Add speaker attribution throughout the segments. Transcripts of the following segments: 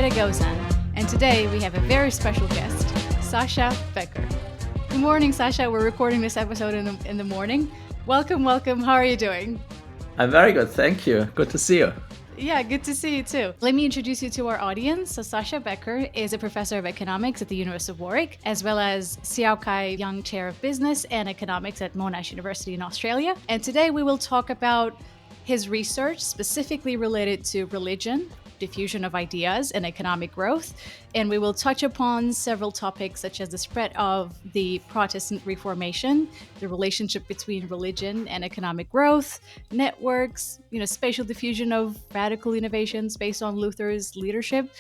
Speaker 1: Friday goes on, and today we have a very special guest, Sascha Becker. Good morning, Sascha. We're recording this episode in the morning. Welcome. How are you doing?
Speaker 2: I'm very good, thank you. Good to see you.
Speaker 1: Yeah, good to see you too. Let me introduce you to our audience. So Sascha Becker is a professor of economics at the University of Warwick, as well as Siao Kai Young Chair of Business and Economics at Monash University in Australia. And today we will talk about his research specifically related to religion, diffusion of ideas, and economic growth. And we will touch upon several topics such as the spread of the Protestant Reformation, the relationship between religion and economic growth, networks, spatial diffusion of radical innovations based on Luther's leadership.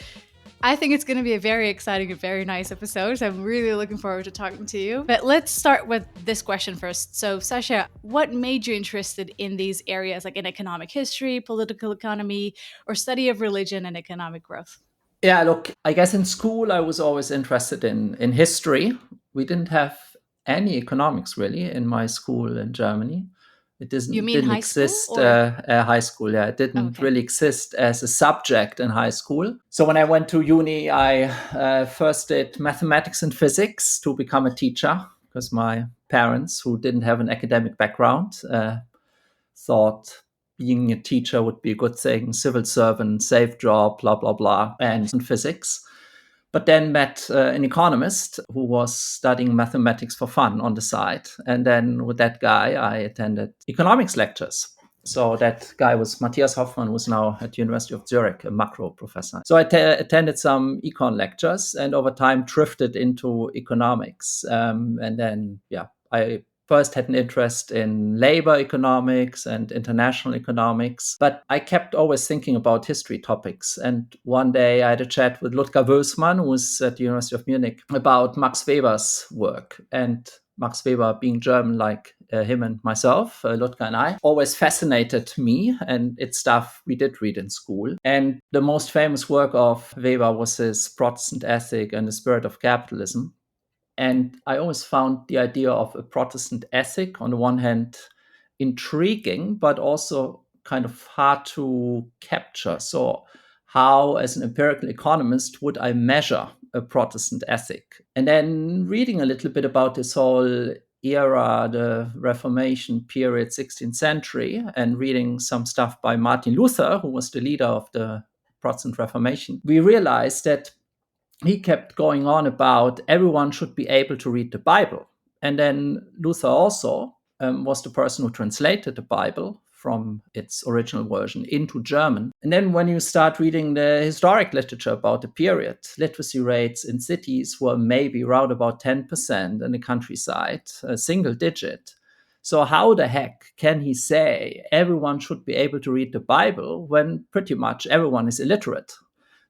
Speaker 1: I think it's going to be a very exciting and very nice episode. So I'm really looking forward to talking to you. But let's start with this question first. So Sascha, what made you interested in these areas, like in economic history, political economy, or study of religion and economic growth?
Speaker 2: Yeah, look, I guess in school I was always interested in history. We didn't have any economics really in my school in Germany. It didn't
Speaker 1: high
Speaker 2: exist.
Speaker 1: School or?
Speaker 2: High school, yeah, it didn't
Speaker 1: Okay.
Speaker 2: really exist as a subject in high school. So when I went to uni, I first did mathematics and physics to become a teacher because my parents, who didn't have an academic background, thought being a teacher would be a good thing, civil servant, safe job, blah, blah, blah, and physics. But then met an economist who was studying mathematics for fun on the side. And then with that guy, I attended economics lectures. So that guy was Matthias Hoffmann, who's now at the University of Zurich, a macro professor. So I attended some econ lectures and over time drifted into economics. And then, I first had an interest in labor economics and international economics, but I kept always thinking about history topics. And one day I had a chat with Ludger Wülfsmann, who was at the University of Munich, about Max Weber's work. And Max Weber, being German like him and myself, Ludger and I, always fascinated me, and it's stuff we did read in school. And the most famous work of Weber was his Protestant Ethic and the Spirit of Capitalism. And I always found the idea of a Protestant ethic, on the one hand, intriguing, but also kind of hard to capture. So, how, as an empirical economist, would I measure a Protestant ethic? And then reading a little bit about this whole era, the Reformation period, 16th century, and reading some stuff by Martin Luther, who was the leader of the Protestant Reformation, we realized that he kept going on about everyone should be able to read the Bible. And then Luther also was the person who translated the Bible from its original version into German. And then when you start reading the historic literature about the period, literacy rates in cities were maybe around about 10%, in the countryside, a single digit. So how the heck can he say everyone should be able to read the Bible when pretty much everyone is illiterate?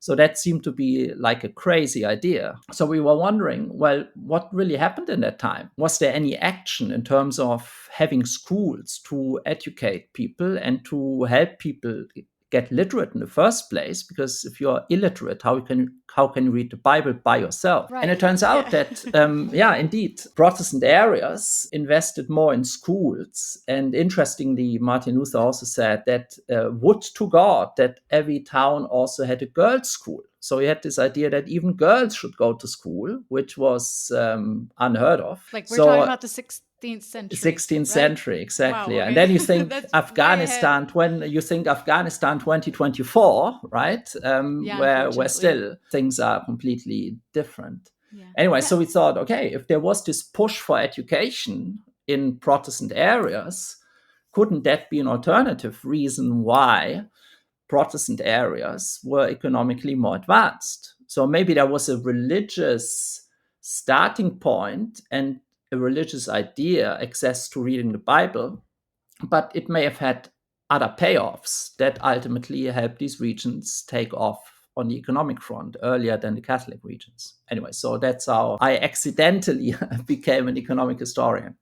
Speaker 2: So that seemed to be like a crazy idea. So we were wondering, well, what really happened in that time? Was there any action in terms of having schools to educate people and to help people get literate in the first place? Because if you're illiterate, how can you read the Bible by yourself?
Speaker 1: Right.
Speaker 2: And it turns out that, indeed, Protestant areas invested more in schools. And interestingly, Martin Luther also said that would to God that every town also had a girls' school. So he had this idea that even girls should go to school, which was unheard of.
Speaker 1: Like we're talking about the 16th century.
Speaker 2: 16th
Speaker 1: right?
Speaker 2: century, exactly.
Speaker 1: Wow, okay.
Speaker 2: And then you think
Speaker 1: That's
Speaker 2: Afghanistan, when you think Afghanistan 2024, right? Where still things are completely different.
Speaker 1: Yeah.
Speaker 2: Anyway, so we thought, okay, if there was this push for education in Protestant areas, couldn't that be an alternative reason why Protestant areas were economically more advanced? So maybe there was a religious starting point and a religious idea, access to reading the Bible, but it may have had other payoffs that ultimately helped these regions take off on the economic front earlier than the Catholic regions. Anyway, so that's how I accidentally became an economic historian.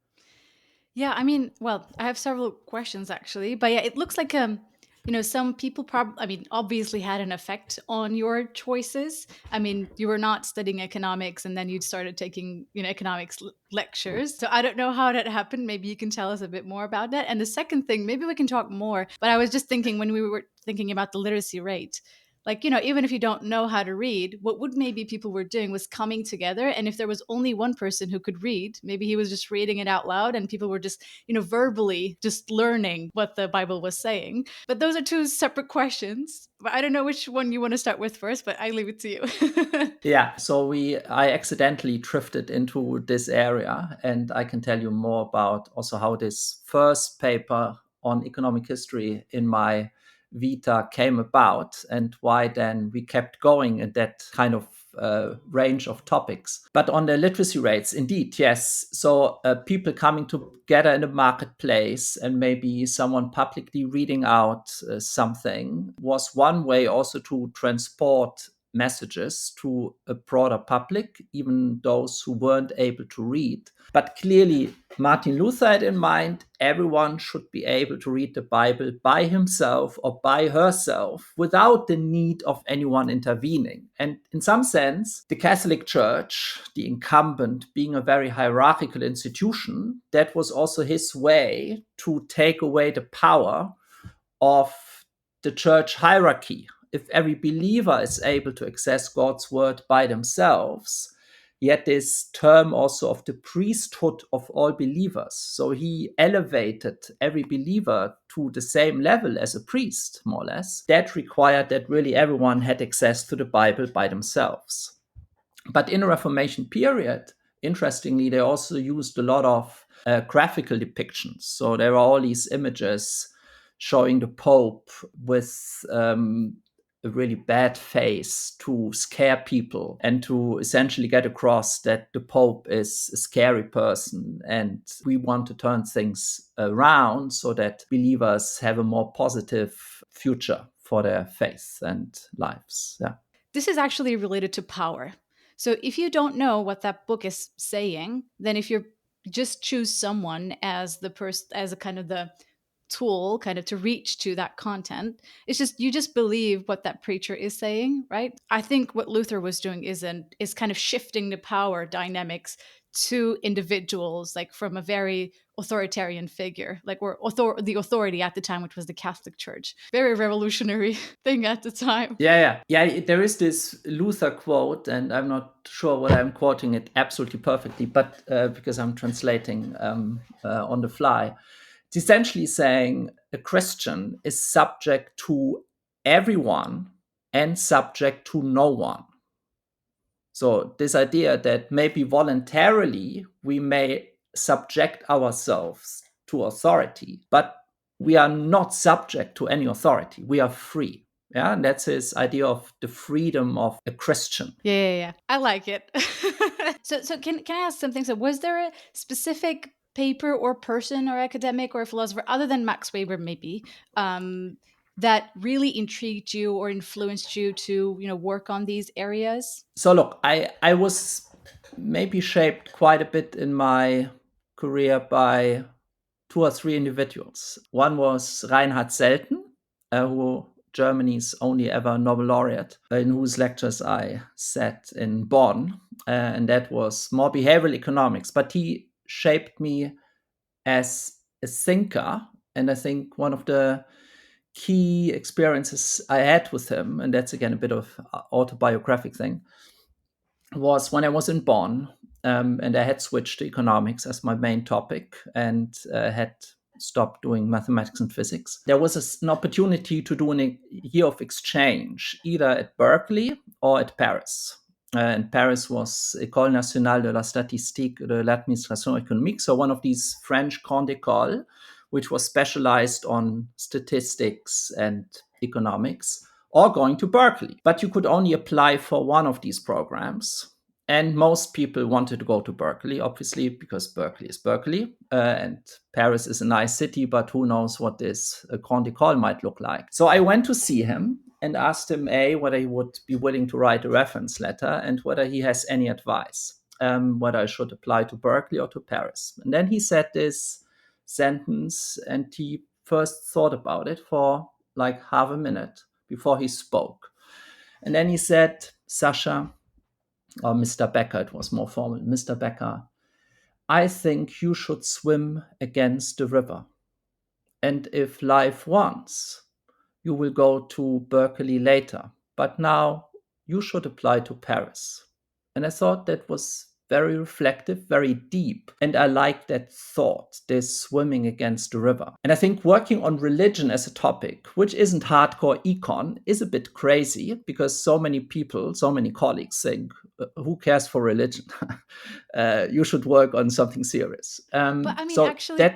Speaker 1: Yeah, I mean, well, I have several questions actually, but yeah, it looks like some people obviously had an effect on your choices. I mean, you were not studying economics and then you started taking, economics lectures. So I don't know how that happened. Maybe you can tell us a bit more about that. And the second thing, maybe we can talk more, but I was just thinking when we were thinking about the literacy rate, Like, even if you don't know how to read, what would maybe people were doing was coming together. And if there was only one person who could read, maybe he was just reading it out loud and people were just, verbally just learning what the Bible was saying. But those are two separate questions. But I don't know which one you want to start with first, but I leave it to you.
Speaker 2: Yeah, so I accidentally drifted into this area, and I can tell you more about also how this first paper on economic history in my vita came about and why then we kept going in that kind of range of topics. But on the literacy rates, indeed, yes. So people coming together in a marketplace and maybe someone publicly reading out something was one way also to transport messages to a broader public, even those who weren't able to read. But clearly, Martin Luther had in mind everyone should be able to read the Bible by himself or by herself without the need of anyone intervening. And in some sense, the Catholic Church, the incumbent, being a very hierarchical institution, that was also his way to take away the power of the church hierarchy. If every believer is able to access God's word by themselves, yet this term also of the priesthood of all believers. So he elevated every believer to the same level as a priest, more or less. That required that really everyone had access to the Bible by themselves. But in the Reformation period, interestingly, they also used a lot of graphical depictions. So there are all these images showing the Pope with a really bad face to scare people and to essentially get across that the Pope is a scary person. And we want to turn things around so that believers have a more positive future for their faith and lives. Yeah.
Speaker 1: This is actually related to power. So if you don't know what that book is saying, then if you just choose someone as the person, as a kind of the tool kind of to reach to that content, it's just you just believe what that preacher is saying, right? I think what Luther was doing is kind of shifting the power dynamics to individuals, like from a very authoritarian figure, like the authority at the time, which was the Catholic Church. Very revolutionary thing at the time.
Speaker 2: Yeah. There is this Luther quote, and I'm not sure whether I'm quoting it absolutely perfectly, but because I'm translating on the fly. It's essentially saying a Christian is subject to everyone and subject to no one. So this idea that maybe voluntarily we may subject ourselves to authority, but we are not subject to any authority. We are free. Yeah, and that's his idea of the freedom of a Christian.
Speaker 1: Yeah. I like it. So can I ask something? So was there a specific paper or person or academic or philosopher other than Max Weber maybe that really intrigued you or influenced you to work on these areas?
Speaker 2: So look, I was maybe shaped quite a bit in my career by two or three individuals. One was Reinhard Selten, who Germany's only ever Nobel laureate, in whose lectures I sat in Bonn, and that was more behavioral economics. But he shaped me as a thinker, and I think one of the key experiences I had with him, and that's again a bit of autobiographic thing, was when I was in Bonn, and I had switched to economics as my main topic and had stopped doing mathematics and physics. There was an opportunity to do a year of exchange, either at Berkeley or at Paris. And Paris was École nationale de la statistique de l'administration économique, so one of these French grandes écoles, which was specialized on statistics and economics, or going to Berkeley. But you could only apply for one of these programs. And most people wanted to go to Berkeley, obviously, because Berkeley is Berkeley. And Paris is a nice city, but who knows what this Grand École might look like. So I went to see him and asked him, whether he would be willing to write a reference letter and whether he has any advice, whether I should apply to Berkeley or to Paris. And then he said this sentence, and he first thought about it for like half a minute before he spoke. And then he said, Sascha, or Mr. Becker, it was more formal, Mr. Becker, I think you should swim against the river. And if life wants, you will go to Berkeley later, but now you should apply to Paris. And I thought that was very reflective, very deep. And I like that thought, this swimming against the river. And I think working on religion as a topic, which isn't hardcore econ, is a bit crazy because so many people, so many colleagues think, who cares for religion? You should work on something serious.
Speaker 1: But I mean, actually,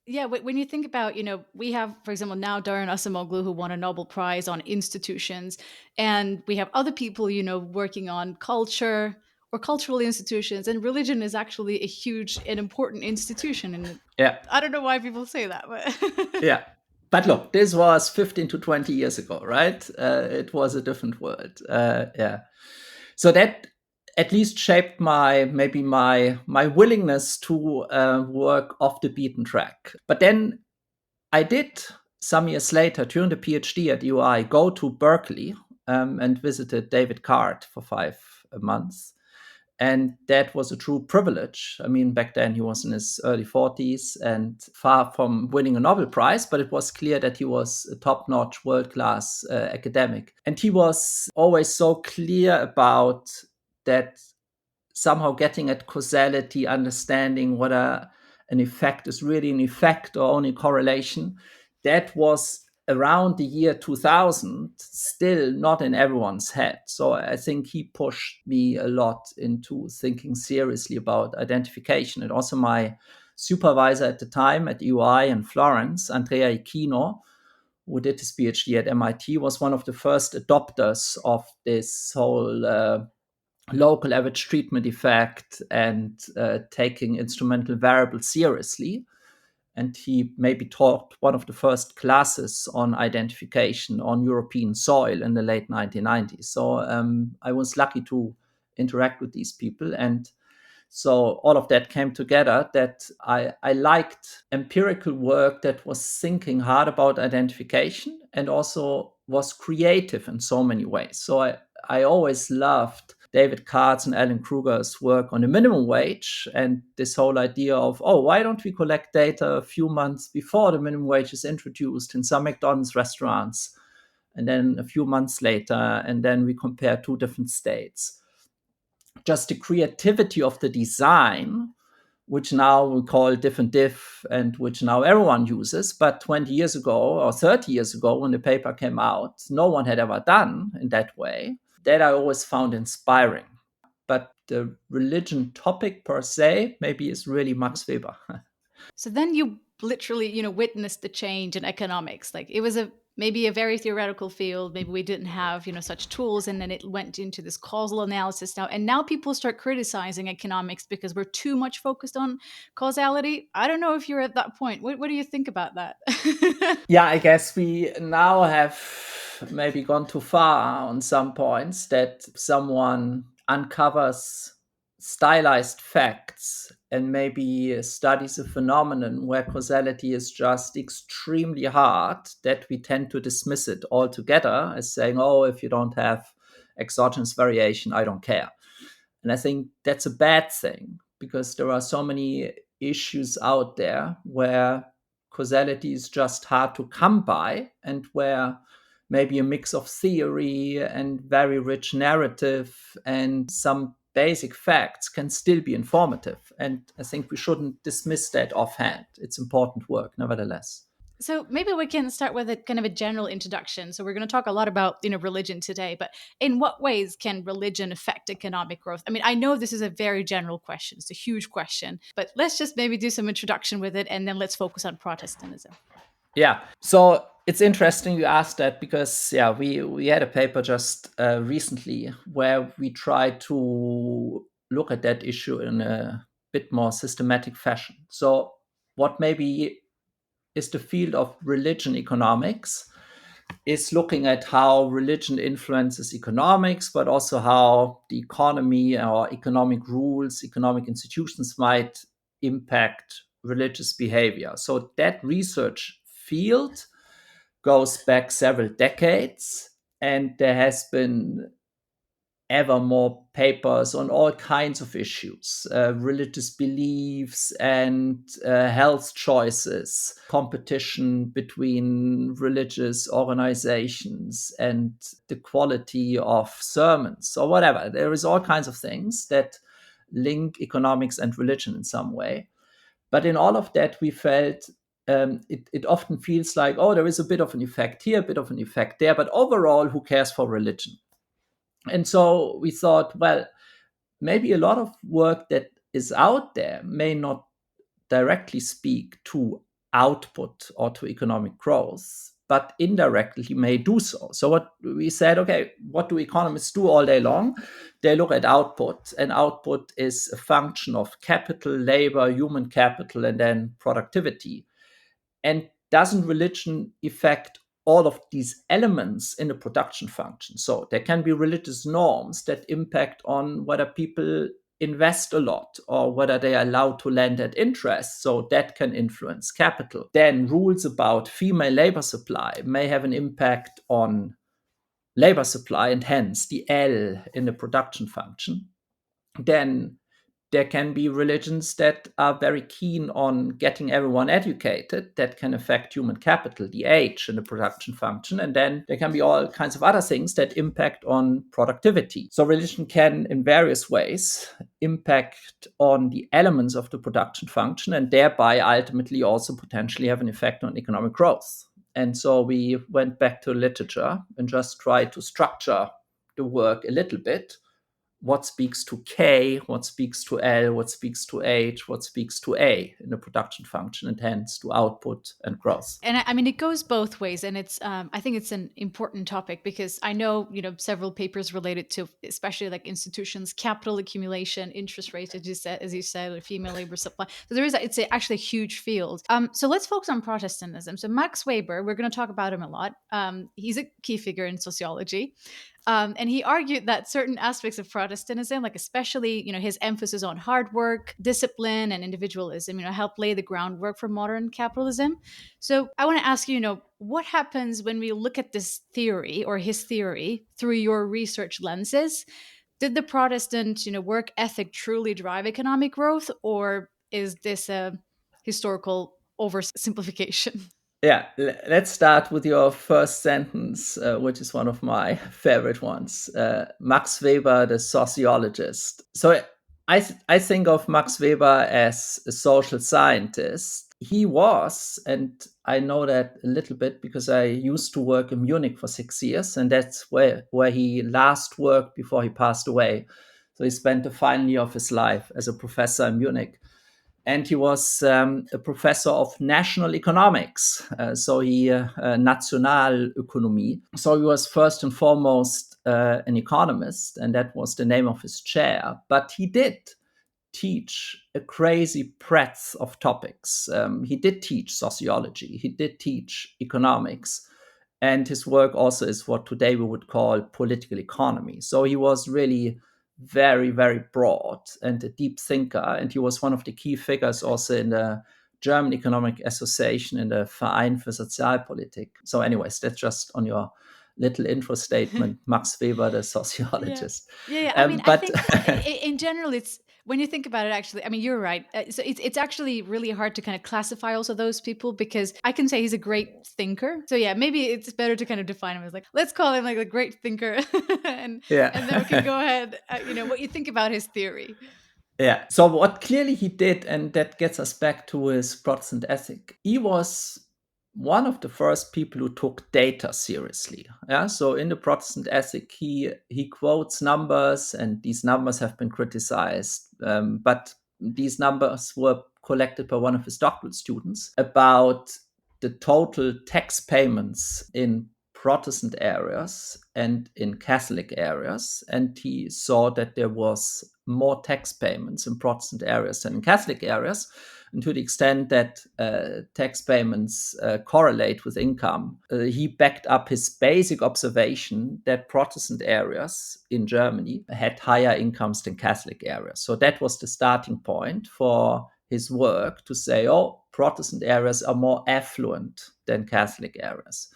Speaker 1: yeah, when you think about, we have, for example, now Daron Acemoglu, who won a Nobel Prize on institutions, and we have other people, working on culture or cultural institutions, and religion is actually a huge and important institution. And
Speaker 2: yeah,
Speaker 1: I don't know why people say that, but
Speaker 2: yeah. But look, this was 15 to 20 years ago, right? It was a different world. Yeah. So that at least shaped my willingness to work off the beaten track. But then I did, some years later, during the PhD at UI, go to Berkeley and visited David Card for 5 months. And that was a true privilege. I mean, back then he was in his early 40s and far from winning a Nobel Prize, but it was clear that he was a top-notch, world-class academic. And he was always so clear about that, somehow getting at causality, understanding what an effect is really an effect or only correlation. That was around the year 2000, still not in everyone's head. So I think he pushed me a lot into thinking seriously about identification. And also my supervisor at the time at UI in Florence, Andrea Ichino, who did his PhD at MIT, was one of the first adopters of this whole local average treatment effect and taking instrumental variables seriously. And he maybe taught one of the first classes on identification on European soil in the late 1990s. So I was lucky to interact with these people. And so all of that came together, that I liked empirical work that was thinking hard about identification and also was creative in so many ways. So I always loved David Card's and Alan Kruger's work on the minimum wage and this whole idea of, why don't we collect data a few months before the minimum wage is introduced in some McDonald's restaurants, and then a few months later, and then we compare 2 different states. Just the creativity of the design, which now we call different diff and which now everyone uses. But 20 years ago or 30 years ago, when the paper came out, no one had ever done in that way. That I always found inspiring. But the religion topic per se maybe is really Max Weber.
Speaker 1: So then you literally, witnessed the change in economics. Like it was maybe a very theoretical field. Maybe we didn't have, such tools. And then it went into this causal analysis now. And now people start criticizing economics because we're too much focused on causality. I don't know if you're at that point. What do you think about that?
Speaker 2: Yeah, I guess we now have maybe gone too far on some points, that someone uncovers stylized facts and maybe studies a phenomenon where causality is just extremely hard, that we tend to dismiss it altogether as saying, if you don't have exogenous variation, I don't care. And I think that's a bad thing, because there are so many issues out there where causality is just hard to come by, and where maybe a mix of theory and very rich narrative and some basic facts can still be informative. And I think we shouldn't dismiss that offhand. It's important work, nevertheless.
Speaker 1: So maybe we can start with a kind of a general introduction. So we're going to talk a lot about, religion today, but in what ways can religion affect economic growth? I mean, I know this is a very general question. It's a huge question, but let's just maybe do some introduction with it, and then let's focus on Protestantism.
Speaker 2: Yeah. So it's interesting you asked that, because we had a paper just recently where we tried to look at that issue in a bit more systematic fashion. So what maybe is the field of religion economics is looking at how religion influences economics, but also how the economy or economic rules, economic institutions might impact religious behavior. So that research field goes back several decades, and there has been ever more papers on all kinds of issues, religious beliefs and health choices, competition between religious organizations, and the quality of sermons or whatever. There is all kinds of things that link economics and religion in some way. But in all of that, we felt it often feels like, oh, there is a bit of an effect here, a bit of an effect there, but overall, who cares for religion? And so we thought, well, maybe a lot of work that is out there may not directly speak to output or to economic growth, but indirectly may do so. So what we said, okay, what do economists do all day long? They look at output, and output is a function of capital, labor, human capital, and then productivity. And doesn't religion affect all of these elements in the production function? So there can be religious norms that impact on whether people invest a lot or whether they are allowed to lend at interest. So that can influence capital. Then rules about female labor supply may have an impact on labor supply and hence the L in the production function. Then there can be religions that are very keen on getting everyone educated. That can affect human capital, the H in the production function. And then there can be all kinds of other things that impact on productivity. So religion can, in various ways, impact on the elements of the production function and thereby ultimately also potentially have an effect on economic growth. And so we went back to literature and just tried to structure the work a little bit. What speaks to K, what speaks to L, what speaks to H, what speaks to A in the production function, and hence to output and growth.
Speaker 1: And I mean, it goes both ways, and it's I think it's an important topic because I know several papers related to especially like institutions, capital accumulation, interest rates, as you said, or female labor supply. So it's actually a huge field. So let's focus on Protestantism. So Max Weber, we're going to talk about him a lot. He's a key figure in sociology. And he argued that certain aspects of Protestantism, like especially, his emphasis on hard work, discipline, and individualism, helped lay the groundwork for modern capitalism. So I want to ask you, what happens when we look at this theory or his theory through your research lenses? Did the Protestant, work ethic truly drive economic growth, or is this a historical oversimplification?
Speaker 2: Yeah, let's start with your first sentence, which is one of my favorite ones. Max Weber, the sociologist. So I think of Max Weber as a social scientist. He was, and I know that a little bit because I used to work in Munich for 6 years, and that's where he last worked before he passed away. So he spent the final year of his life as a professor in Munich. And he was a professor of national economics. So he Nationalökonomie. So he was first and foremost an economist, and that was the name of his chair. But he did teach a crazy breadth of topics. He did teach sociology. He did teach economics. And his work also is what today we would call political economy. So he was really very, very broad and a deep thinker. And he was one of the key figures also in the German Economic Association in the Verein für Sozialpolitik. So anyways, that's just on your little intro statement, Max Weber, the sociologist.
Speaker 1: Yeah. I mean, I think in general, it's when you think about it, actually, I mean, you're right. So it's actually really hard to kind of classify also those people because I can say he's a great thinker. So yeah, maybe it's better to kind of define him as like, let's call him like a great thinker, and then we can go ahead. What you think about his theory.
Speaker 2: Yeah. So what clearly he did, and that gets us back to his Protestant ethic, he was one of the first people who took data seriously. Yeah. So in the Protestant ethic, he quotes numbers, and these numbers have been criticized. But these numbers were collected by one of his doctoral students about the total tax payments in Protestant areas and in Catholic areas. And he saw that there was more tax payments in Protestant areas than in Catholic areas. And to the extent that tax payments correlate with income, he backed up his basic observation that Protestant areas in Germany had higher incomes than Catholic areas. So that was the starting point for his work to say, oh, Protestant areas are more affluent than Catholic areas.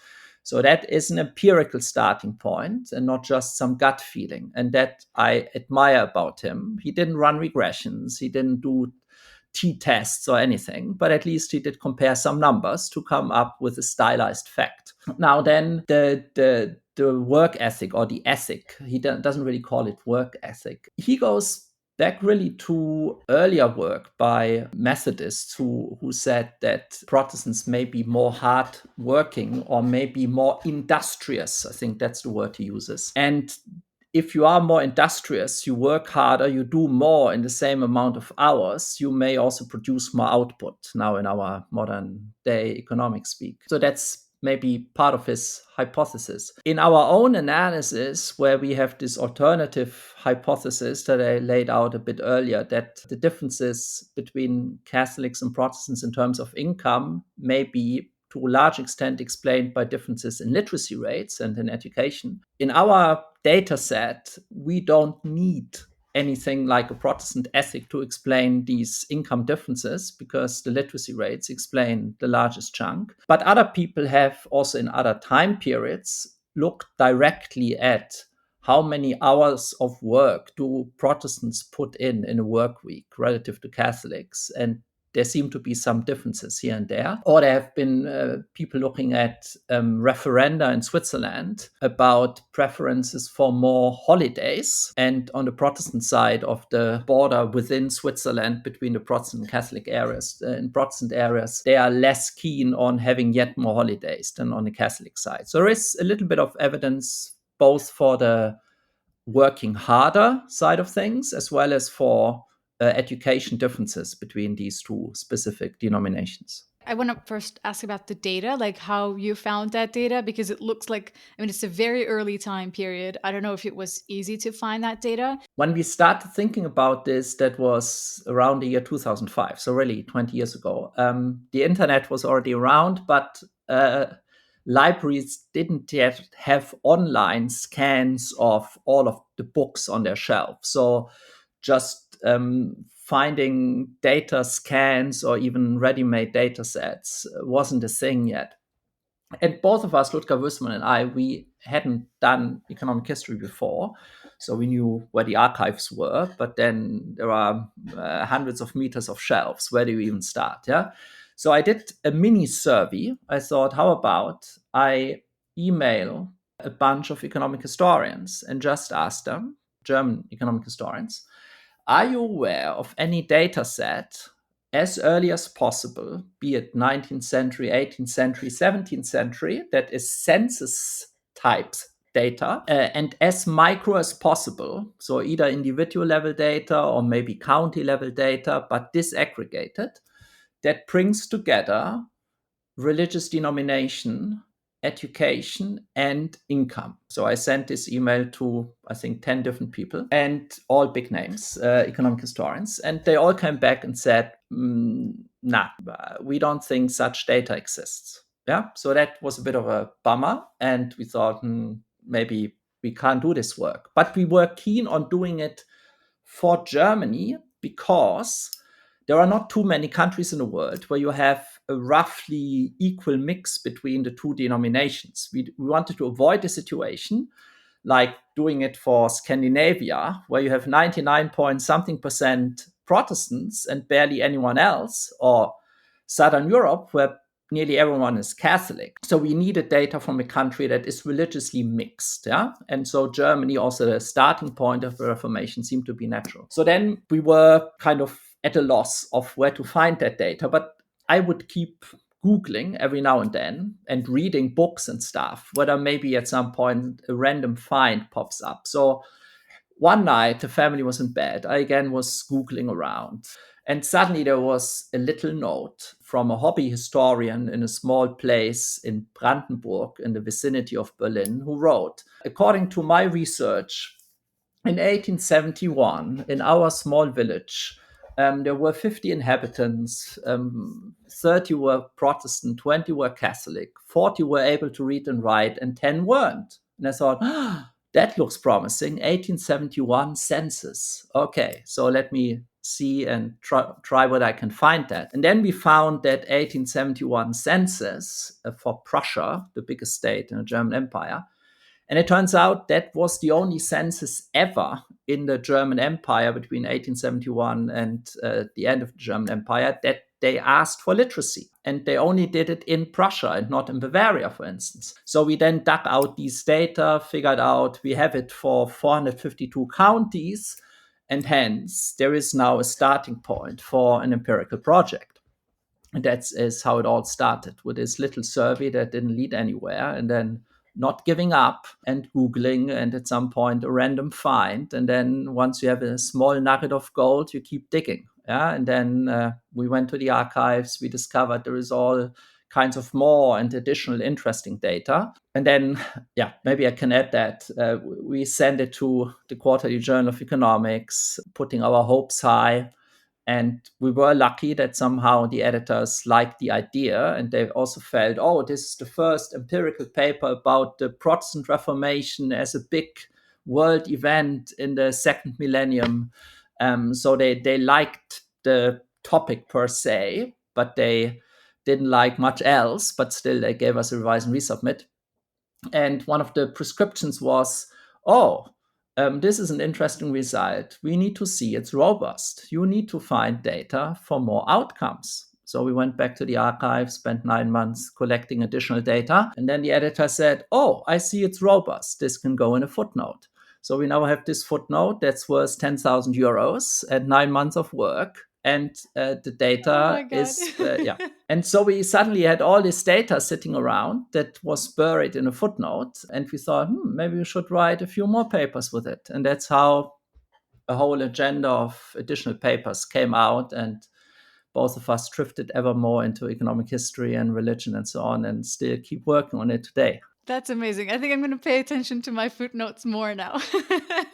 Speaker 2: So that is an empirical starting point and not just some gut feeling. And that I admire about him. He didn't run regressions. He didn't do t-tests or anything, but at least he did compare some numbers to come up with a stylized fact. Now then, the work ethic or the ethic, he doesn't really call it work ethic. He goes back really to earlier work by Methodists who said that Protestants may be more hard working or maybe more industrious. I think that's the word he uses. And if you are more industrious, you work harder, you do more in the same amount of hours, you may also produce more output now in our modern day economic speak. So that's maybe part of his hypothesis. In our own analysis, where we have this alternative hypothesis that I laid out a bit earlier, that the differences between Catholics and Protestants in terms of income may be to a large extent explained by differences in literacy rates and in education. In our data set, we don't need anything like a Protestant ethic to explain these income differences because the literacy rates explain the largest chunk. But other people have also in other time periods looked directly at how many hours of work do Protestants put in a work week relative to Catholics, and there seem to be some differences here and there. Or there have been people looking at referenda in Switzerland about preferences for more holidays. And on the Protestant side of the border within Switzerland between the Protestant and Catholic areas, in Protestant areas, they are less keen on having yet more holidays than on the Catholic side. So there is a little bit of evidence both for the working harder side of things as well as for education differences between these two specific denominations.
Speaker 1: I want to first ask about the data, like how you found that data, because it looks like, I mean, it's a very early time period. I don't know if it was easy to find that data.
Speaker 2: When we started thinking about this, that was around the year 2005, so really 20 years ago. The internet was already around, but libraries didn't yet have online scans of all of the books on their shelf. So just finding data scans or even ready-made data sets wasn't a thing yet. And both of us, Ludger Wüssmann and I, we hadn't done economic history before. So we knew where the archives were, but then there are hundreds of meters of shelves. Where do you even start? Yeah. So I did a mini survey. I thought, how about I email a bunch of economic historians and just ask them, German economic historians, are you aware of any data set as early as possible, be it 19th century, 18th century, 17th century, that is census types data, and as micro as possible, so either individual level data or maybe county level data, but disaggregated, that brings together religious denomination, education, and income. So I sent this email to, I think, 10 different people and all big names, economic historians. And they all came back and said, nah, we don't think such data exists. Yeah. So that was a bit of a bummer. And we thought, maybe we can't do this work. But we were keen on doing it for Germany because there are not too many countries in the world where you have a roughly equal mix between the two denominations. We wanted to avoid a situation like doing it for Scandinavia, where you have 99 point something percent Protestants and barely anyone else, or Southern Europe, where nearly everyone is Catholic. So we needed data from a country that is religiously mixed. Yeah? And so Germany, also the starting point of the Reformation, seemed to be natural. So then we were kind of at a loss of where to find that data. But I would keep Googling every now and then and reading books and stuff, whether maybe at some point a random find pops up. So one night, the family was in bed. I again was Googling around. And suddenly there was a little note from a hobby historian in a small place in Brandenburg in the vicinity of Berlin who wrote, according to my research, in 1871, in our small village, there were 50 inhabitants, 30 were Protestant, 20 were Catholic, 40 were able to read and write, and 10 weren't. And I thought, that looks promising. 1871 census. Okay, so let me see and try what I can find that. And then we found that 1871 census for Prussia, the biggest state in the German Empire. And it turns out that was the only census ever in the German Empire between 1871 and the end of the German Empire that they asked for literacy. And they only did it in Prussia and not in Bavaria, for instance. So we then dug out these data, figured out we have it for 452 counties. And hence, there is now a starting point for an empirical project. And that is how it all started, with this little survey that didn't lead anywhere. And then not giving up and Googling, and at some point a random find. And then once you have a small nugget of gold, you keep digging. Yeah. And then we went to the archives. We discovered there is all kinds of more and additional interesting data. And then, maybe I can add that we send it to the Quarterly Journal of Economics, putting our hopes high. And we were lucky that somehow the editors liked the idea, and they also felt, oh, this is the first empirical paper about the Protestant Reformation as a big world event in the second millennium. So they liked the topic per se, but they didn't like much else, but still they gave us a revise and resubmit. And one of the prescriptions was, this is an interesting result. We need to see it's robust. You need to find data for more outcomes. So we went back to the archive, spent 9 months collecting additional data. And then the editor said, I see it's robust. This can go in a footnote. So we now have this footnote that's worth 10,000 euros and 9 months of work. And the data is, And so we suddenly had all this data sitting around that was buried in a footnote. And we thought, maybe we should write a few more papers with it. And that's how a whole agenda of additional papers came out. And both of us drifted ever more into economic history and religion and so on, and still keep working on it today.
Speaker 1: That's amazing. I think I'm going to pay attention to my footnotes more now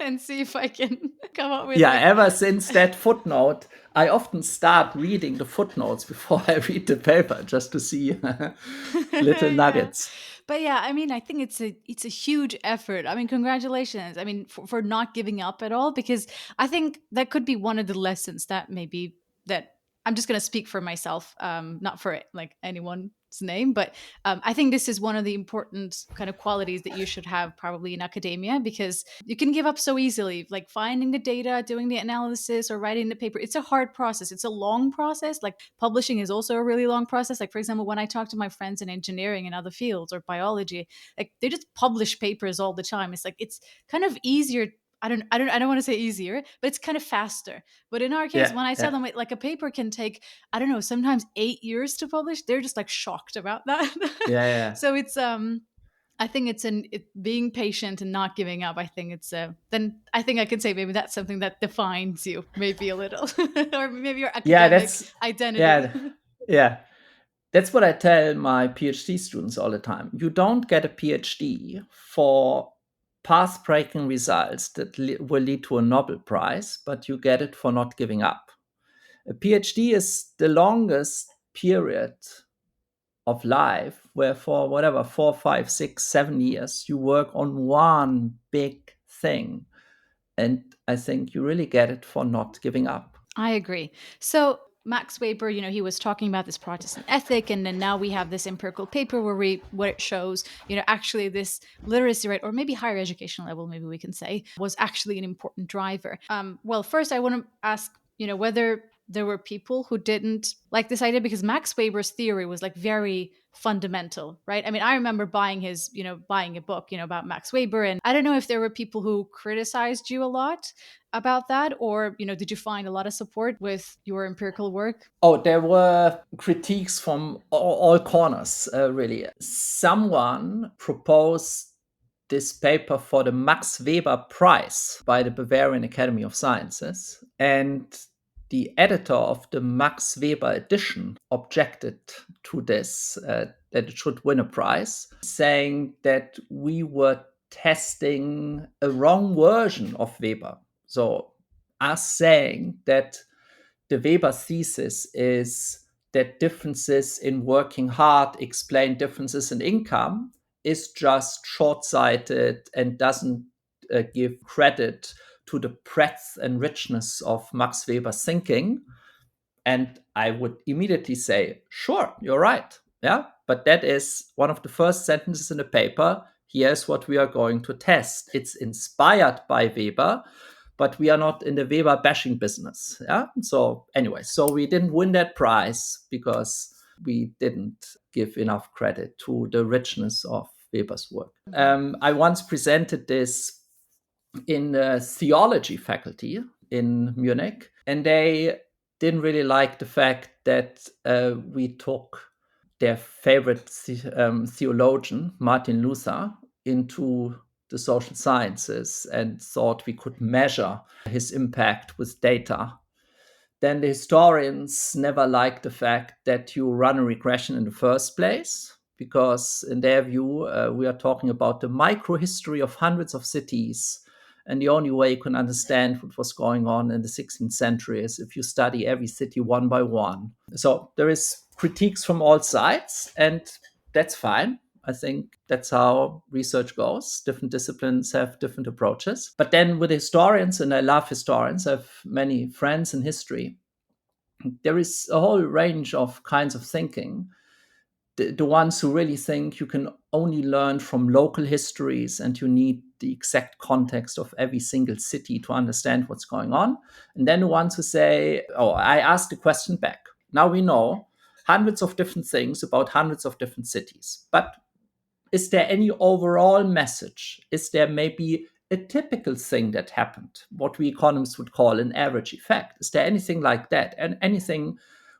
Speaker 1: and see if I can come up with
Speaker 2: ever since that footnote, I often start reading the footnotes before I read the paper, just to see little nuggets.
Speaker 1: But I think it's a huge effort. Congratulations. For not giving up at all, because I think that could be one of the lessons that I'm just going to speak for myself, not for anyone's name, but I think this is one of the important kind of qualities that you should have probably in academia, because you can give up so easily, like finding the data, doing the analysis, or writing the paper. It's a hard process. It's a long process. Like publishing is also a really long process. Like, for example, when I talk to my friends in engineering and other fields or biology, like they just publish papers all the time. It's like, it's kind of easier. I don't want to say easier, but it's kind of faster. But in our case, when I tell them like a paper can take, sometimes 8 years to publish, they're just like shocked about that. So it's I think it's being patient and not giving up. I think it's then I think I can say maybe that's something that defines you maybe a little, or maybe your academic identity.
Speaker 2: That's what I tell my PhD students all the time. You don't get a PhD for path-breaking results that will lead to a Nobel Prize, but you get it for not giving up. A PhD is the longest period of life where for 4, 5, 6, 7 years, you work on one big thing. And I think you really get it for not giving up.
Speaker 1: I agree. So Max Weber, he was talking about this Protestant ethic, and then now we have this empirical paper where it shows, actually this literacy rate, or maybe higher education level, maybe we can say, was actually an important driver. Well, first I want to ask, whether there were people who didn't like this idea, because Max Weber's theory was like very fundamental, right? I remember buying a book, about Max Weber, and I don't know if there were people who criticized you a lot about that, or did you find a lot of support with your empirical work?
Speaker 2: There were critiques from all corners, really. Someone proposed this paper for the Max Weber Prize by the Bavarian Academy of Sciences, and the editor of the Max Weber edition objected to this, that it should win a prize, saying that we were testing a wrong version of Weber. So us saying that the Weber thesis is that differences in working hard explain differences in income is just short-sighted and doesn't give credit to the breadth and richness of Max Weber's thinking. And I would immediately say, sure, you're right. Yeah. But that is one of the first sentences in the paper. Here's what we are going to test. It's inspired by Weber, but we are not in the Weber bashing business. Yeah. So anyway, so we didn't win that prize because we didn't give enough credit to the richness of Weber's work. I once presented this in the theology faculty in Munich, and they didn't really like the fact that we took their favorite theologian, Martin Luther, into the social sciences and thought we could measure his impact with data. Then the historians never liked the fact that you run a regression in the first place, because in their view, we are talking about the microhistory of hundreds of cities. And the only way you can understand what was going on in the 16th century is if you study every city one by one. So there is critiques from all sides, and that's fine. I think that's how research goes. Different disciplines have different approaches. But then with historians, and I love historians, I have many friends in history, there is a whole range of kinds of thinking. The ones who really think you can only learn from local histories and you need the exact context of every single city to understand what's going on. And then the ones who say, oh, I asked the question back. Now we know hundreds of different things about hundreds of different cities. But is there any overall message? Is there maybe a typical thing that happened, what we economists would call an average effect? Is there anything like that? And anything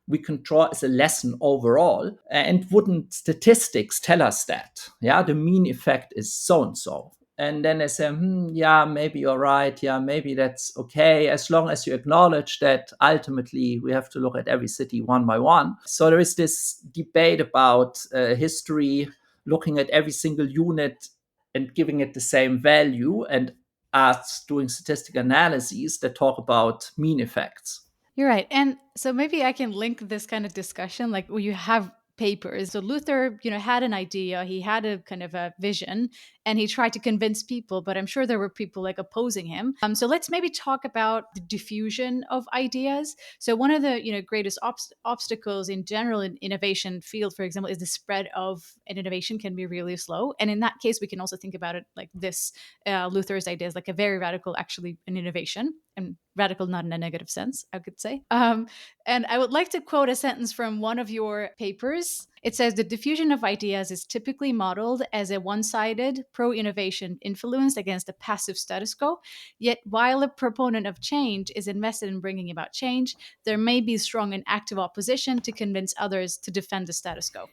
Speaker 2: we can draw as a lesson overall? And wouldn't statistics tell us that? Yeah, the mean effect is so and so. And then they say, yeah, maybe you're right. Yeah, maybe that's okay, as long as you acknowledge that ultimately we have to look at every city one by one. So there is this debate about history, looking at every single unit and giving it the same value, and us doing statistical analyses that talk about mean effects.
Speaker 1: You're right. And so maybe I can link this kind of discussion, like where you have papers. So Luther, had an idea, he had a kind of a vision, and he tried to convince people, but I'm sure there were people like opposing him. So let's maybe talk about the diffusion of ideas. So one of the, greatest obstacles in general in innovation field, for example, is the spread of an innovation can be really slow. And in that case, we can also think about it like this. Luther's idea is like a very radical, actually, an innovation, and radical not in a negative sense, I could say. And I would like to quote a sentence from one of your papers. It says, the diffusion of ideas is typically modeled as a one-sided pro-innovation influence against a passive status quo. Yet while a proponent of change is invested in bringing about change, there may be strong and active opposition to convince others to defend the status quo.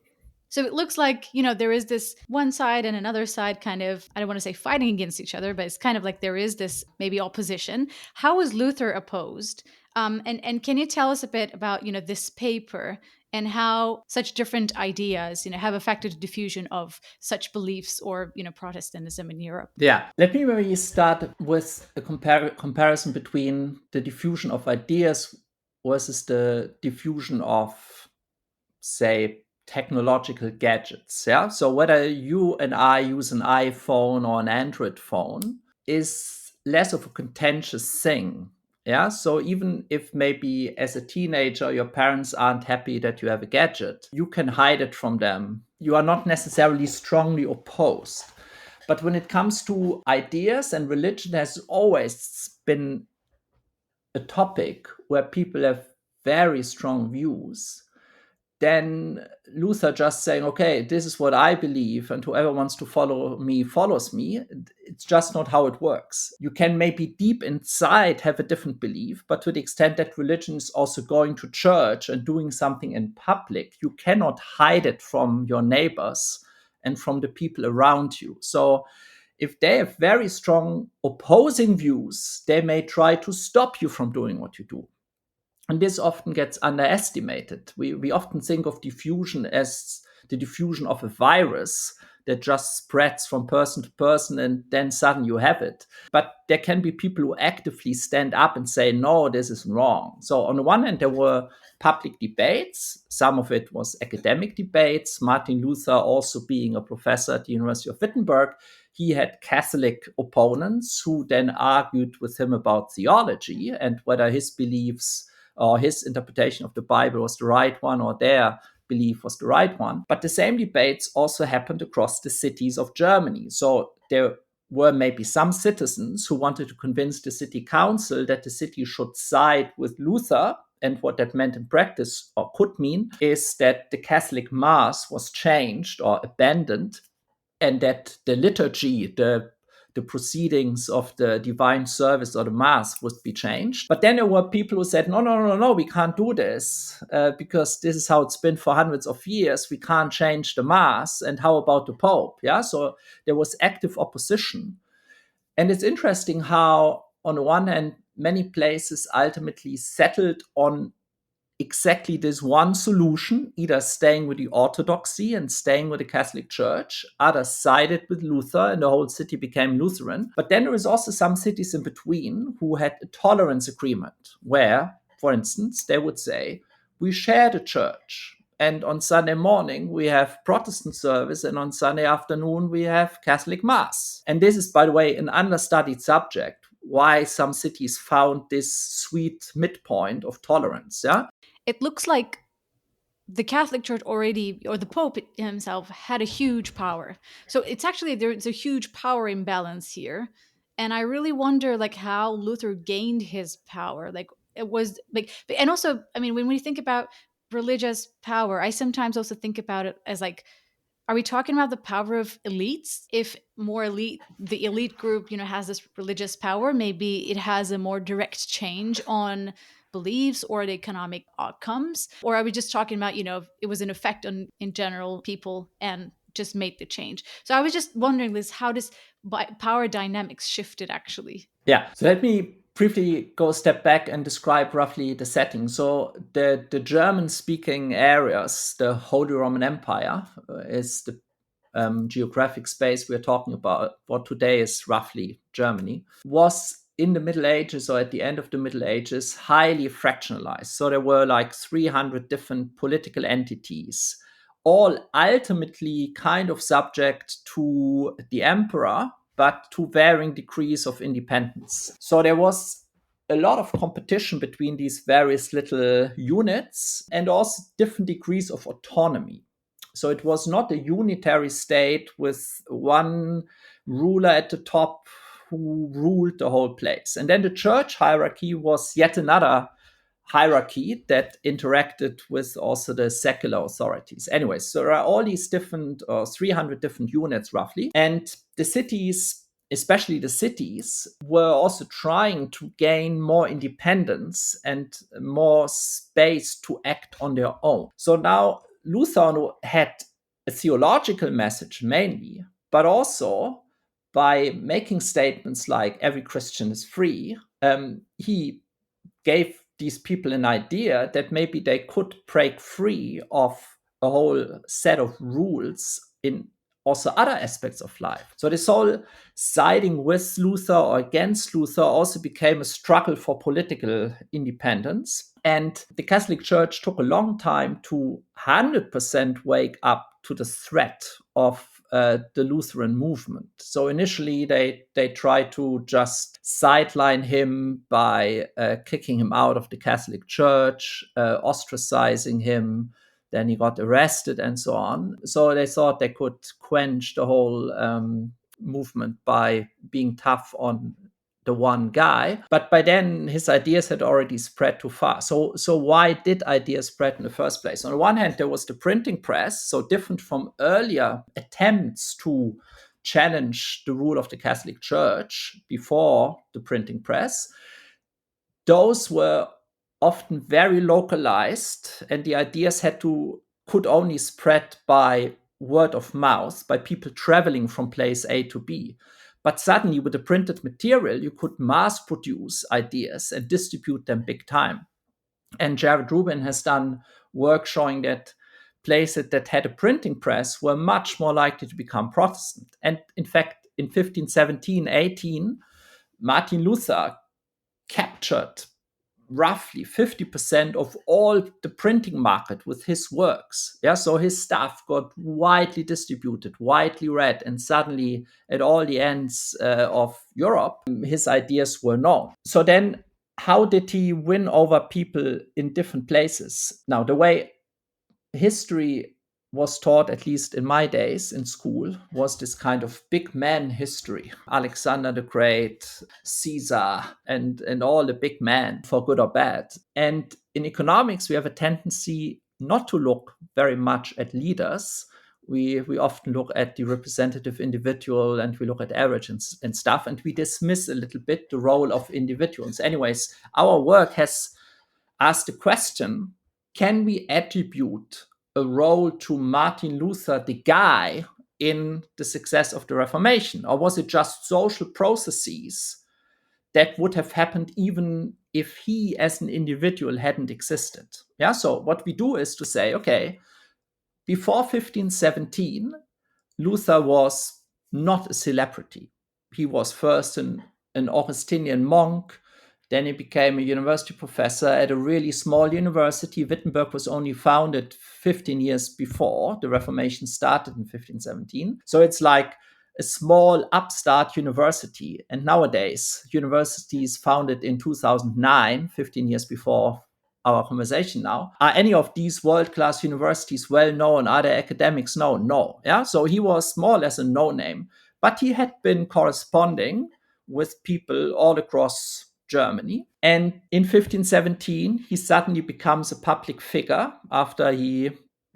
Speaker 1: So it looks like, there is this one side and another side kind of, I don't want to say fighting against each other, but it's kind of like there is this maybe opposition. How was Luther opposed? And can you tell us a bit about, this paper and how such different ideas, have affected the diffusion of such beliefs or, Protestantism in Europe?
Speaker 2: Yeah. Let me maybe start with a comparison between the diffusion of ideas versus the diffusion of, say, technological gadgets. Yeah. So whether you and I use an iPhone or an Android phone is less of a contentious thing. Yeah. So even if maybe as a teenager your parents aren't happy that you have a gadget, you can hide it from them. You are not necessarily strongly opposed. But when it comes to ideas, and religion has always been a topic where people have very strong views, then Luther just saying, okay, this is what I believe, and whoever wants to follow me follows me. It's just not how it works. You can maybe deep inside have a different belief, but to the extent that religion is also going to church and doing something in public, you cannot hide it from your neighbors and from the people around you. So if they have very strong opposing views, they may try to stop you from doing what you do. And this often gets underestimated. We often think of diffusion as the diffusion of a virus that just spreads from person to person and then suddenly you have it. But there can be people who actively stand up and say, no, this is wrong. So on the one hand, there were public debates. Some of it was academic debates. Martin Luther, also being a professor at the University of Wittenberg, he had Catholic opponents who then argued with him about theology and whether his beliefs or his interpretation of the Bible was the right one or their belief was the right one. But the same debates also happened across the cities of Germany. So there were maybe some citizens who wanted to convince the city council that the city should side with Luther. And what that meant in practice, or could mean, is that the Catholic Mass was changed or abandoned, and that the liturgy, the proceedings of the divine service or the Mass would be changed. But then there were people who said, no, we can't do this because this is how it's been for hundreds of years. We can't change the Mass. And how about the Pope? Yeah, so there was active opposition. And it's interesting how, on the one hand, many places ultimately settled on exactly this one solution, either staying with the Orthodoxy and staying with the Catholic Church, others sided with Luther and the whole city became Lutheran. But then there is also some cities in between who had a tolerance agreement where, for instance, they would say, we share the church. And on Sunday morning, we have Protestant service, and on Sunday afternoon, we have Catholic Mass. And this is, by the way, an understudied subject, why some cities found this sweet midpoint of tolerance. Yeah.
Speaker 1: It looks like the Catholic Church already, or the Pope himself, had a huge power. So it's actually, there's a huge power imbalance here. And I really wonder, like, how Luther gained his power. Like, it was like, and also, I mean, when we think about religious power, I sometimes also think about it as like, are we talking about the power of elites? If more elite, the elite group, has this religious power, maybe it has a more direct change on beliefs or the economic outcomes. Or are we just talking about, it was an effect on, in general, people and just made the change? So I was just wondering how does power dynamics shifted actually?
Speaker 2: Yeah. So let me briefly go a step back and describe roughly the setting. So the German-speaking areas, the Holy Roman Empire, is the geographic space we're talking about. What today is roughly Germany, was in the Middle Ages or at the end of the Middle Ages highly fractionalized. So there were like 300 different political entities, all ultimately kind of subject to the emperor, but to varying degrees of independence. So there was a lot of competition between these various little units and also different degrees of autonomy. So it was not a unitary state with one ruler at the top who ruled the whole place. And then the church hierarchy was yet another hierarchy that interacted with also the secular authorities. Anyways, so there are all these different 300 different units roughly. And the cities, especially the cities, were also trying to gain more independence and more space to act on their own. So now Luther had a theological message mainly, but also by making statements like every Christian is free, he gave these people an idea that maybe they could break free of a whole set of rules in also other aspects of life. So this whole siding with Luther or against Luther also became a struggle for political independence. And the Catholic Church took a long time to 100% wake up to the threat of the Lutheran movement. So initially they tried to just sideline him by kicking him out of the Catholic Church, ostracizing him. Then he got arrested and so on. So they thought they could quench the whole movement by being tough on the one guy. But by then, his ideas had already spread too far. So why did ideas spread in the first place? On the one hand, there was the printing press, so different from earlier attempts to challenge the rule of the Catholic Church before the printing press. Those were often very localized, and the ideas could only spread by word of mouth, by people traveling from place A to B. But suddenly, with the printed material, you could mass produce ideas and distribute them big time. And Jared Rubin has done work showing that places that had a printing press were much more likely to become Protestant. And in fact, in 1517, 18, Martin Luther captured roughly 50% of all the printing market with his works. Yeah, so his stuff got widely distributed, widely read, and suddenly at all the ends of Europe, his ideas were known. So then, how did he win over people in different places? Now, the way history was taught, at least in my days in school, was this kind of big man history. Alexander the Great, Caesar, and all the big men, for good or bad. And in economics, we have a tendency not to look very much at leaders. We often look at the representative individual, and we look at average and stuff, and we dismiss a little bit the role of individuals. Anyways, our work has asked the question, can we attribute a role to Martin Luther, the guy, in the success of the Reformation? Or was it just social processes that would have happened even if he as an individual hadn't existed? Yeah, so what we do is to say, okay, before 1517, Luther was not a celebrity. He was first an Augustinian monk. Then he became a university professor at a really small university. Wittenberg was only founded 15 years before. The Reformation started in 1517. So it's like a small upstart university. And nowadays, universities founded in 2009, 15 years before our conversation now, are any of these world-class universities well known? Are their academics known? No. Yeah. So he was more or less a no-name, but he had been corresponding with people all across Germany. And in 1517, he suddenly becomes a public figure after he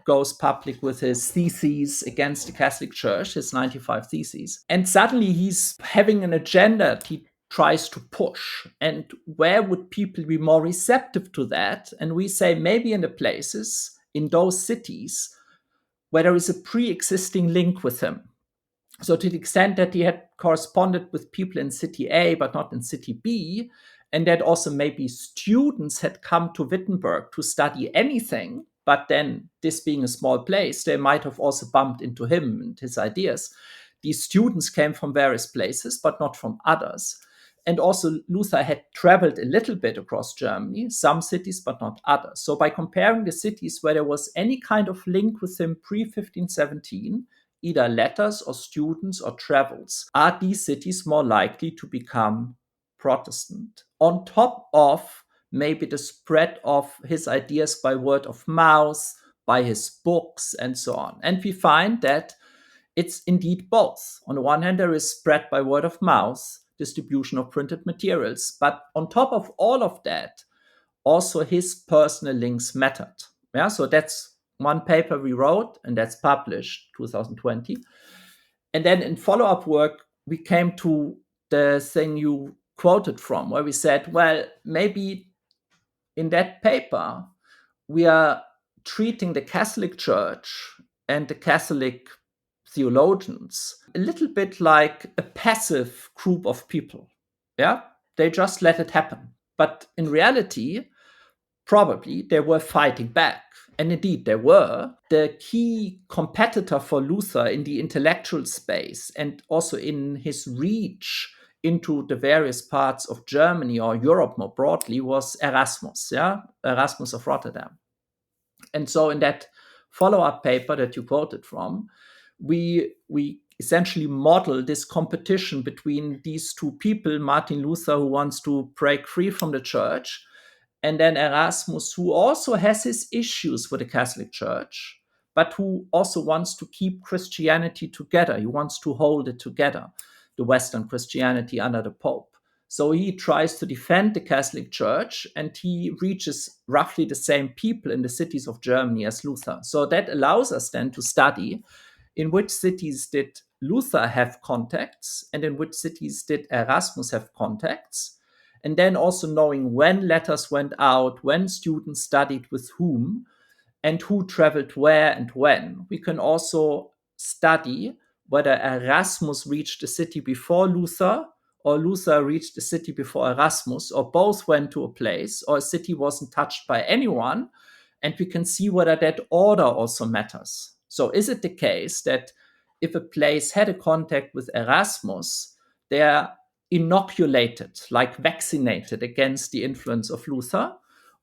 Speaker 2: goes public with his theses against the Catholic Church, his 95 theses. And suddenly he's having an agenda he tries to push. And where would people be more receptive to that? And we say maybe in the places, in those cities, where there is a pre-existing link with him. So to the extent that he had corresponded with people in city A, but not in city B, and that also maybe students had come to Wittenberg to study anything, but then this being a small place, they might have also bumped into him and his ideas. These students came from various places, but not from others. And also Luther had traveled a little bit across Germany, some cities, but not others. So by comparing the cities where there was any kind of link with him pre-1517, either letters or students or travels, are these cities more likely to become Protestant? On top of maybe the spread of his ideas by word of mouth, by his books, and so on. And we find that it's indeed both. On the one hand, there is spread by word of mouth, distribution of printed materials, but on top of all of that, also his personal links mattered. Yeah, so that's one paper we wrote, and that's published 2020. And then in follow-up work, we came to the thing you quoted from, where we said, well, maybe in that paper, we are treating the Catholic Church and the Catholic theologians a little bit like a passive group of people. Yeah, they just let it happen. But in reality, probably they were fighting back. And indeed, they were. The key competitor for Luther in the intellectual space and also in his reach into the various parts of Germany or Europe more broadly was Erasmus, Erasmus of Rotterdam. And so in that follow-up paper that you quoted from, we essentially model this competition between these two people, Martin Luther, who wants to break free from the church, and then Erasmus, who also has his issues with the Catholic Church, but who also wants to keep Christianity together. He wants to hold it together, the Western Christianity under the Pope. So he tries to defend the Catholic Church, and he reaches roughly the same people in the cities of Germany as Luther. So that allows us then to study in which cities did Luther have contacts and in which cities did Erasmus have contacts. And then also knowing when letters went out, when students studied with whom, and who traveled where and when. We can also study whether Erasmus reached the city before Luther, or Luther reached the city before Erasmus, or both went to a place, or a city wasn't touched by anyone. And we can see whether that order also matters. So is it the case that if a place had a contact with Erasmus, their inoculated, like vaccinated against the influence of Luther?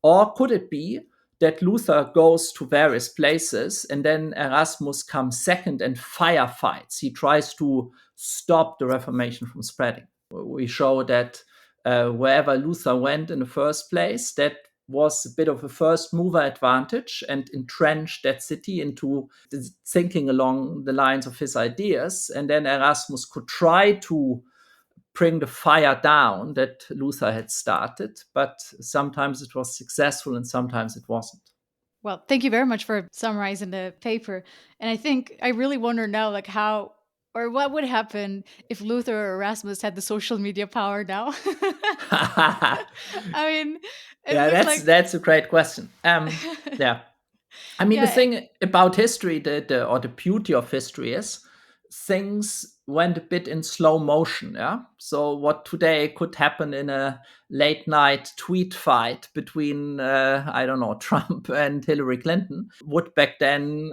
Speaker 2: Or could it be that Luther goes to various places and then Erasmus comes second and firefights? He tries to stop the Reformation from spreading. We show that wherever Luther went in the first place, that was a bit of a first mover advantage and entrenched that city into thinking along the lines of his ideas. And then Erasmus could try to bring the fire down that Luther had started, but sometimes it was successful and sometimes it wasn't.
Speaker 1: Well, thank you very much for summarizing the paper. And I think I really wonder now, like how or what would happen if Luther or Erasmus had the social media power now? I mean, it
Speaker 2: Yeah,
Speaker 1: looks like
Speaker 2: that's a great question. Yeah, I mean, the
Speaker 1: yeah,
Speaker 2: thing about history, or the beauty of history is things went a bit in slow motion. Yeah. So what today could happen in a late night tweet fight between, I don't know, Trump and Hillary Clinton would back then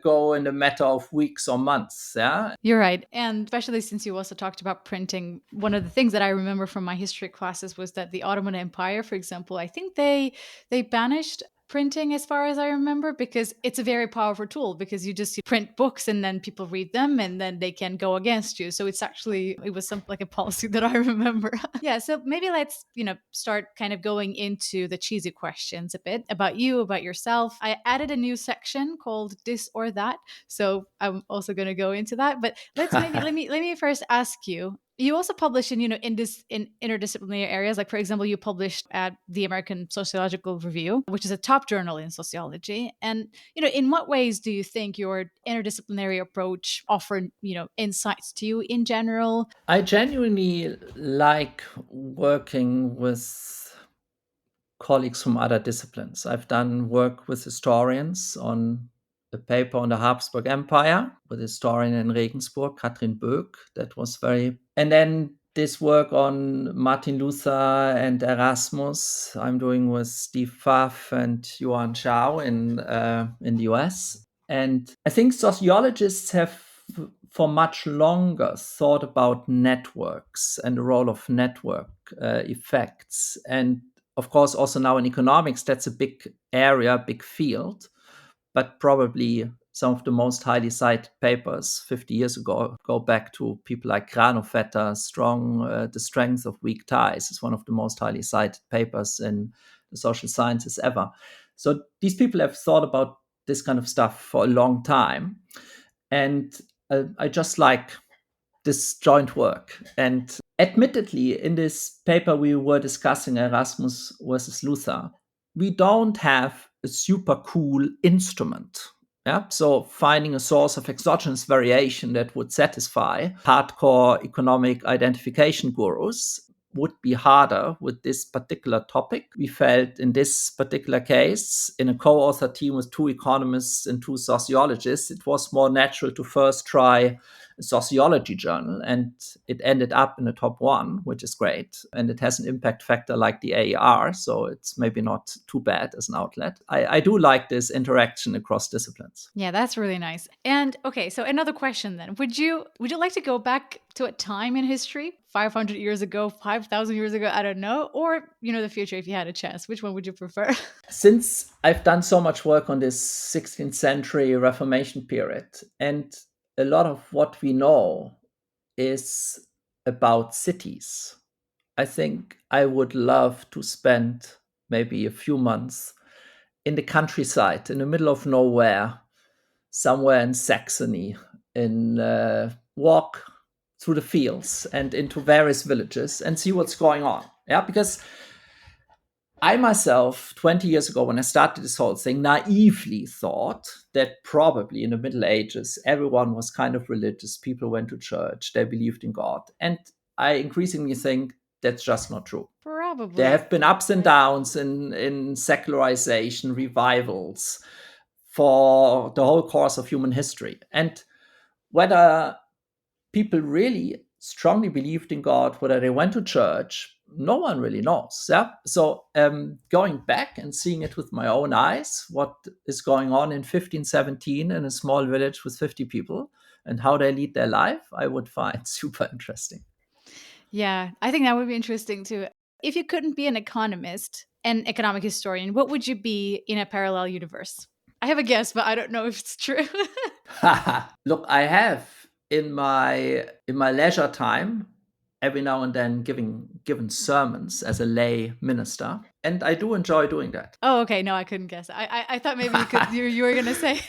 Speaker 2: go in a matter of weeks or months. Yeah.
Speaker 1: you're right. And especially since you also talked about printing, one of the things that I remember from my history classes was that the Ottoman Empire, for example, I think they banished printing as far as I remember because it's a very powerful tool because you print books and then people read them and then they can go against you. So it was something like a policy that I remember. Yeah, so maybe let's, start kind of going into the cheesy questions a bit about you, about yourself. I added a new section called this or that. So I'm also going to go into that, but let me first ask you. You also publish in interdisciplinary areas. Like for example, you published at the American Sociological Review, which is a top journal in sociology. And in what ways do you think your interdisciplinary approach offered insights to you in general?
Speaker 2: I genuinely like working with colleagues from other disciplines. I've done work with historians on a paper on the Habsburg Empire with a historian in Regensburg, Katrin Böck. That was very. And then this work on Martin Luther and Erasmus, I'm doing with Steve Pfaff and Yuan Chao in the US. And I think sociologists have for much longer thought about networks and the role of network effects. And of course, also now in economics, that's a big area, big field, but probably some of the most highly cited papers 50 years ago go back to people like Granovetter. The Strength of Weak Ties is one of the most highly cited papers in the social sciences ever. So these people have thought about this kind of stuff for a long time. And I just like this joint work. And admittedly, in this paper we were discussing Erasmus versus Luther, we don't have a super cool instrument. Yeah, so finding a source of exogenous variation that would satisfy hardcore economic identification gurus would be harder with this particular topic. We felt in this particular case, in a co-author team with 2 economists and 2 sociologists, it was more natural to first try a sociology journal, and it ended up in the top 1, which is great. And it has an impact factor like the AER, so it's maybe not too bad as an outlet. I do like this interaction across disciplines.
Speaker 1: Yeah, that's really nice. And okay, so another question then. Would you like to go back to a time in history, 500 years ago, 5,000 years ago, I don't know, or the future if you had a chance? Which one would you prefer?
Speaker 2: Since I've done so much work on this 16th century Reformation period, and a lot of what we know is about cities, I think I would love to spend maybe a few months in the countryside, in the middle of nowhere, somewhere in Saxony, in walk through the fields and into various villages and see what's going on. Yeah, because I myself, 20 years ago, when I started this whole thing, naively thought that probably in the Middle Ages, everyone was kind of religious. People went to church, they believed in God. And I increasingly think that's just not true.
Speaker 1: Probably.
Speaker 2: There have been ups and downs in secularization, revivals for the whole course of human history. And whether people really strongly believed in God, whether they went to church, no one really knows. Yeah. So going back and seeing it with my own eyes, what is going on in 1517 in a small village with 50 people and how they lead their life, I would find super interesting.
Speaker 1: Yeah, I think that would be interesting too. If you couldn't be an economist and economic historian, what would you be in a parallel universe? I have a guess, but I don't know if it's true.
Speaker 2: Look, I have in my leisure time every now and then given sermons as a lay minister, and I do enjoy doing that.
Speaker 1: Oh, okay. No, I couldn't guess. I thought maybe you were gonna say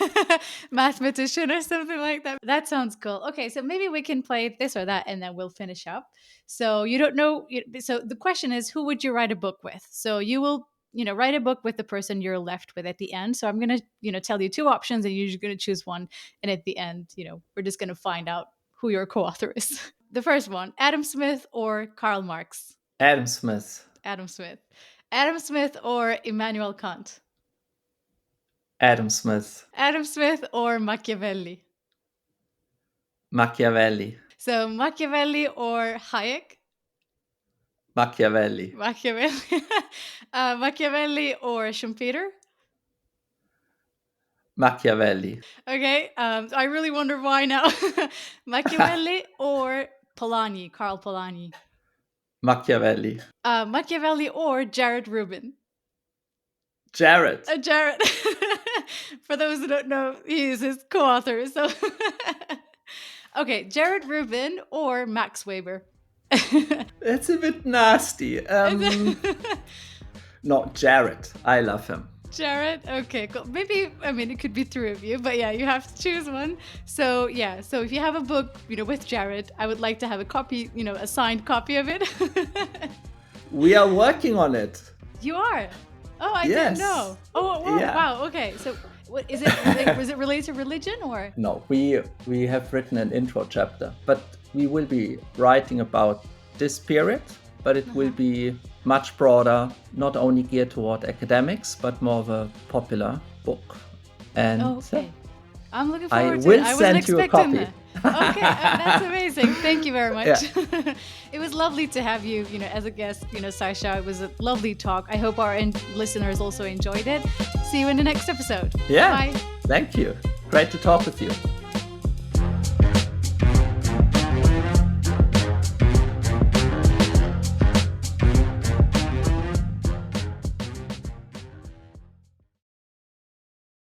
Speaker 1: mathematician or something like that. That sounds cool. Okay, so maybe we can play this or that, and then we'll finish up. So you don't know. So the question is, who would you write a book with? So you will, write a book with the person you're left with at the end. So I'm gonna, tell you two options, and you're just gonna choose one. And at the end, we're just gonna find out who your co-author is. The first one: Adam Smith or Karl Marx?
Speaker 2: Adam Smith.
Speaker 1: Adam Smith. Adam Smith or Immanuel Kant?
Speaker 2: Adam Smith.
Speaker 1: Adam Smith or Machiavelli?
Speaker 2: Machiavelli.
Speaker 1: So Machiavelli or Hayek?
Speaker 2: Machiavelli.
Speaker 1: Machiavelli. Machiavelli or Schumpeter?
Speaker 2: Machiavelli.
Speaker 1: Okay, I really wonder why now. Machiavelli or Polanyi, Carl Polanyi?
Speaker 2: Machiavelli.
Speaker 1: Machiavelli or Jared Rubin?
Speaker 2: Jared.
Speaker 1: Jared. For those who don't know, he is his co-author. So, okay, Jared Rubin or Max Weber?
Speaker 2: It's a bit nasty. Not Jared. I love him.
Speaker 1: Jared? Okay, cool. Maybe, it could be three of you, but yeah, you have to choose one. So, yeah, so if you have a book, with Jared, I would like to have a copy, a signed copy of it.
Speaker 2: We are working on it.
Speaker 1: You are? Oh, I
Speaker 2: Yes.
Speaker 1: didn't know. Oh,
Speaker 2: Yeah.
Speaker 1: wow, okay. So, what is it? Was it related to religion or?
Speaker 2: No, we have written an intro chapter, but we will be writing about this period, but it will be much broader, not only geared toward academics, but more of a popular book. And
Speaker 1: Okay. I'm looking
Speaker 2: I
Speaker 1: forward to
Speaker 2: will
Speaker 1: it. I wasn't
Speaker 2: send you a
Speaker 1: expecting
Speaker 2: copy.
Speaker 1: that. Okay, that's amazing. Thank you very much.
Speaker 2: Yeah.
Speaker 1: It was lovely to have you, as a guest, Sascha. It was a lovely talk. I hope our listeners also enjoyed it. See you in the next episode.
Speaker 2: Yeah.
Speaker 1: Bye.
Speaker 2: Thank you. Great to talk with you.